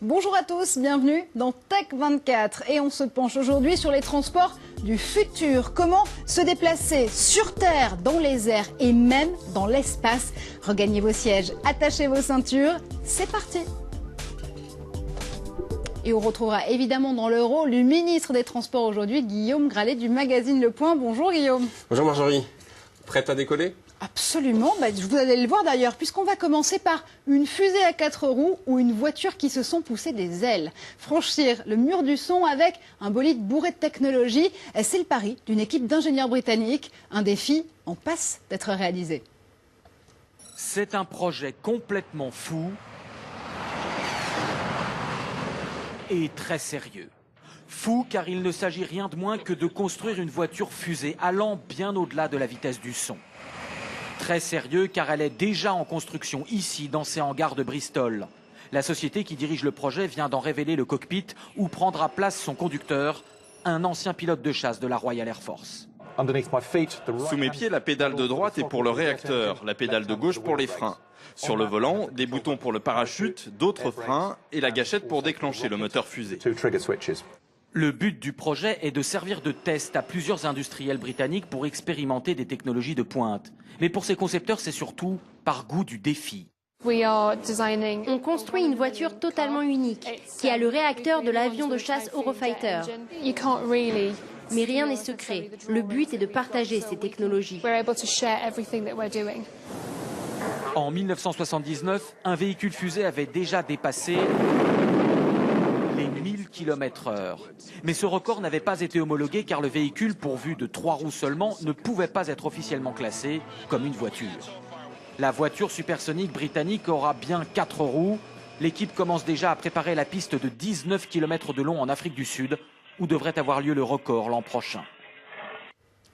Bonjour à tous, bienvenue dans Tech24 et on se penche aujourd'hui sur les transports du futur. Comment se déplacer sur Terre, dans les airs et même dans l'espace. Regagnez vos sièges, attachez vos ceintures, c'est parti. Et on retrouvera évidemment dans le rôle du ministre des Transports aujourd'hui, Guillaume Gralet du magazine Le Point. Bonjour Guillaume. Bonjour Marjorie, prête à décoller ? Absolument, vous allez le voir d'ailleurs, puisqu'on va commencer par une fusée à 4 roues ou une voiture qui se sont poussées des ailes. Franchir le mur du son avec un bolide bourré de technologie, c'est le pari d'une équipe d'ingénieurs britanniques, un défi en passe d'être réalisé. C'est un projet complètement fou et très sérieux. Fou car il ne s'agit rien de moins que de construire une voiture fusée allant bien au-delà de la vitesse du son. Très sérieux car elle est déjà en construction ici dans ces hangars de Bristol. La société qui dirige le projet vient d'en révéler le cockpit où prendra place son conducteur, un ancien pilote de chasse de la Royal Air Force. Sous mes pieds, la pédale de droite est pour le réacteur, la pédale de gauche pour les freins. Sur le volant, des boutons pour le parachute, d'autres freins et la gâchette pour déclencher le moteur fusée. Le but du projet est de servir de test à plusieurs industriels britanniques pour expérimenter des technologies de pointe. Mais pour ces concepteurs, c'est surtout par goût du défi. On construit une voiture totalement unique, qui a le réacteur de l'avion de chasse Eurofighter. Mais rien n'est secret. Le but est de partager ces technologies. En 1979, un véhicule fusée avait déjà dépassé les 1000 km/h. Mais ce record n'avait pas été homologué car le véhicule, pourvu de 3 roues seulement, ne pouvait pas être officiellement classé comme une voiture. La voiture supersonique britannique aura bien 4 roues. L'équipe commence déjà à préparer la piste de 19 km de long en Afrique du Sud, où devrait avoir lieu le record l'an prochain.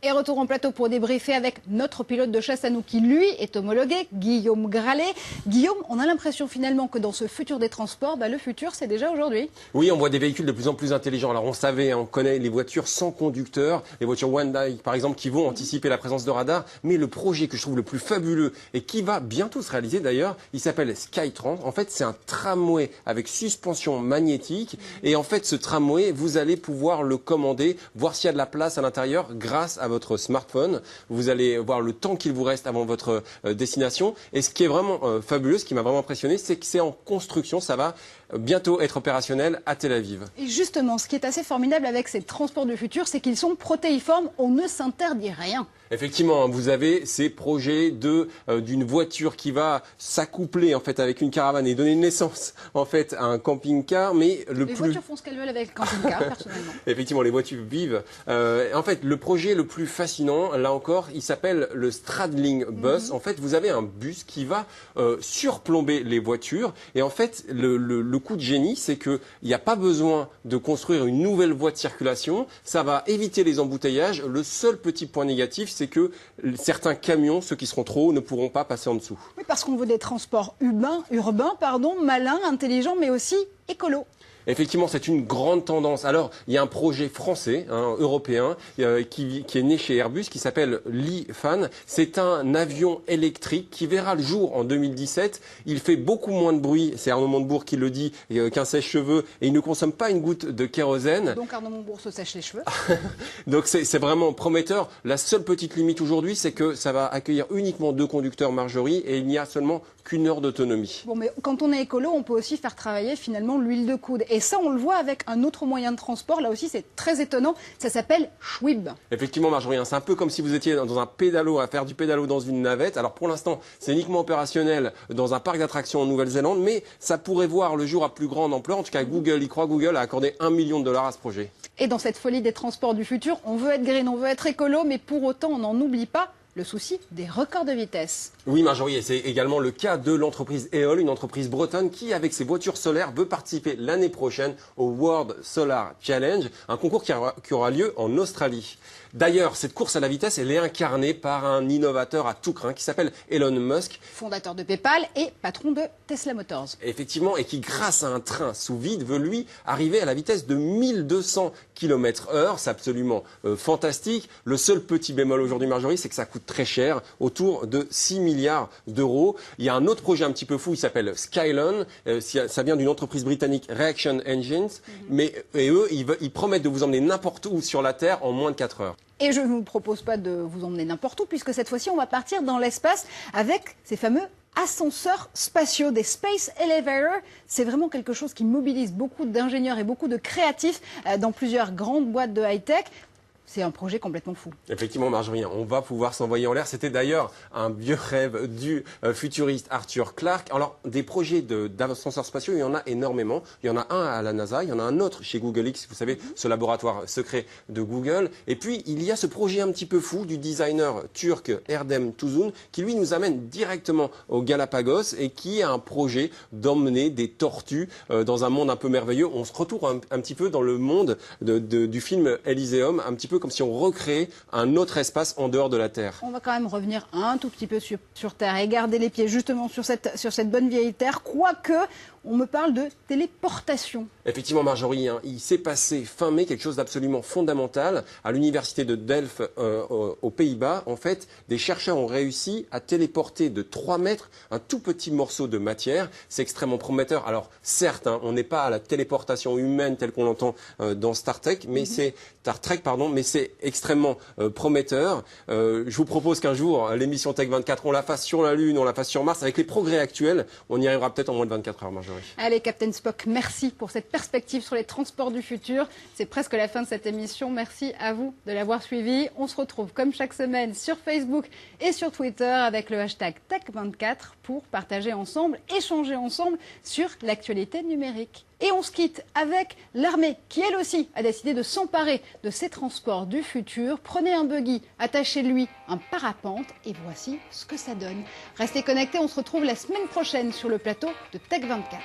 Et retour en plateau pour débriefer avec notre pilote de chasse à nous qui, lui, est homologué, Guillaume Gralet. Guillaume, on a l'impression finalement que dans ce futur des transports, le futur, c'est déjà aujourd'hui. Oui, on voit des véhicules de plus en plus intelligents. Alors on savait, on connaît les voitures sans conducteur, les voitures Hyundai par exemple, qui vont anticiper la présence de radars. Mais le projet que je trouve le plus fabuleux et qui va bientôt se réaliser d'ailleurs, il s'appelle Skytrans. En fait, c'est un tramway avec suspension magnétique. Et en fait, ce tramway, vous allez pouvoir le commander, voir s'il y a de la place à l'intérieur grâce à votre smartphone. Vous allez voir le temps qu'il vous reste avant votre destination. Et ce qui est vraiment fabuleux, ce qui m'a vraiment impressionné, c'est que c'est en construction. Ça va bientôt être opérationnel à Tel Aviv. Et justement, ce qui est assez formidable avec ces transports du futur, c'est qu'ils sont protéiformes. On ne s'interdit rien. Effectivement, vous avez ces projets d'une voiture qui va s'accoupler en fait avec une caravane et donner naissance en fait à un camping-car, mais les voitures font ce qu'elles veulent avec le camping-car, personnellement. Effectivement, les voitures vivent. En fait, le projet le plus fascinant, là encore, il s'appelle le Straddling Bus. En fait, vous avez un bus qui va surplomber les voitures. Et en fait, le coup de génie, c'est qu'il n'y a pas besoin de construire une nouvelle voie de circulation. Ça va éviter les embouteillages. Le seul petit point négatif, c'est que certains camions, ceux qui seront trop hauts, ne pourront pas passer en dessous. Oui, parce qu'on veut des transports urbains, malins, intelligents, mais aussi écolos. Effectivement, c'est une grande tendance. Alors, il y a un projet français, européen, qui est né chez Airbus, qui s'appelle Li-Fan. C'est un avion électrique qui verra le jour en 2017. Il fait beaucoup moins de bruit, c'est Arnaud Montebourg qui le dit, qu'un sèche-cheveux, et il ne consomme pas une goutte de kérosène. Donc Arnaud Montebourg se sèche les cheveux. Donc c'est vraiment prometteur. La seule petite limite aujourd'hui, c'est que ça va accueillir uniquement 2 conducteurs, Marjorie, et il n'y a seulement qu'1 heure d'autonomie. Bon, mais quand on est écolo, on peut aussi faire travailler finalement l'huile de coude. Et ça, on le voit avec un autre moyen de transport. Là aussi, c'est très étonnant. Ça s'appelle Shwib. Effectivement, Marjorie, c'est un peu comme si vous étiez dans un pédalo, à faire du pédalo dans une navette. Alors pour l'instant, c'est uniquement opérationnel dans un parc d'attractions en Nouvelle-Zélande, mais ça pourrait voir le jour à plus grande ampleur. En tout cas, Google y croit. Google a accordé $1 million à ce projet. Et dans cette folie des transports du futur, on veut être green, on veut être écolo, mais pour autant, on n'en oublie pas le souci des records de vitesse. Oui, Marjorie, et c'est également le cas de l'entreprise Eol, une entreprise bretonne qui, avec ses voitures solaires, veut participer l'année prochaine au World Solar Challenge, un concours qui aura lieu en Australie. D'ailleurs, cette course à la vitesse, elle est incarnée par un innovateur à tout crin qui s'appelle Elon Musk. Fondateur de PayPal et patron de Tesla Motors. Effectivement, et qui, grâce à un train sous vide, veut lui arriver à la vitesse de 1200 km/h. C'est absolument fantastique. Le seul petit bémol aujourd'hui, Marjorie, c'est que ça coûte très cher, autour de 6 milliards d'euros. Il y a un autre projet un petit peu fou, il s'appelle Skylon. Ça vient d'une entreprise britannique, Reaction Engines. Mais eux, ils promettent de vous emmener n'importe où sur la Terre en moins de 4 heures. Et je ne vous propose pas de vous emmener n'importe où, puisque cette fois-ci, on va partir dans l'espace avec ces fameux ascenseurs spatiaux, des Space Elevators. C'est vraiment quelque chose qui mobilise beaucoup d'ingénieurs et beaucoup de créatifs dans plusieurs grandes boîtes de high-tech. C'est un projet complètement fou. Effectivement, Marjorie, on va pouvoir s'envoyer en l'air. C'était d'ailleurs un vieux rêve du futuriste Arthur Clarke. Alors, des projets d'ascenseurs spatiaux, il y en a énormément. Il y en a un à la NASA, il y en a un autre chez Google X, vous savez, ce laboratoire secret de Google. Et puis, il y a ce projet un petit peu fou du designer turc Erdem Tuzun, qui lui nous amène directement aux Galapagos et qui a un projet d'emmener des tortues dans un monde un peu merveilleux. On se retrouve un petit peu dans le monde du film Elysium, un petit peu comme si on recréait un autre espace en dehors de la Terre. On va quand même revenir un tout petit peu sur Terre et garder les pieds justement sur cette bonne vieille Terre, quoique on me parle de téléportation. Effectivement, Marjorie, il s'est passé fin mai quelque chose d'absolument fondamental à l'université de Delft aux Pays-Bas. En fait, des chercheurs ont réussi à téléporter de 3 mètres un tout petit morceau de matière. C'est extrêmement prometteur. Alors, certes, on n'est pas à la téléportation humaine telle qu'on l'entend dans Star Trek, mais c'est extrêmement prometteur. Je vous propose qu'un jour, l'émission Tech 24, on la fasse sur la Lune, on la fasse sur Mars. Avec les progrès actuels, on y arrivera peut-être en moins de 24 heures, Marjorie. Allez, Captain Spock, merci pour cette perspective sur les transports du futur. C'est presque la fin de cette émission. Merci à vous de l'avoir suivi. On se retrouve comme chaque semaine sur Facebook et sur Twitter avec le hashtag Tech24 pour partager ensemble, échanger ensemble sur l'actualité numérique. Et on se quitte avec l'armée qui, elle aussi, a décidé de s'emparer de ces transports du futur. Prenez un buggy, attachez-lui un parapente et voici ce que ça donne. Restez connectés, on se retrouve la semaine prochaine sur le plateau de Tech 24.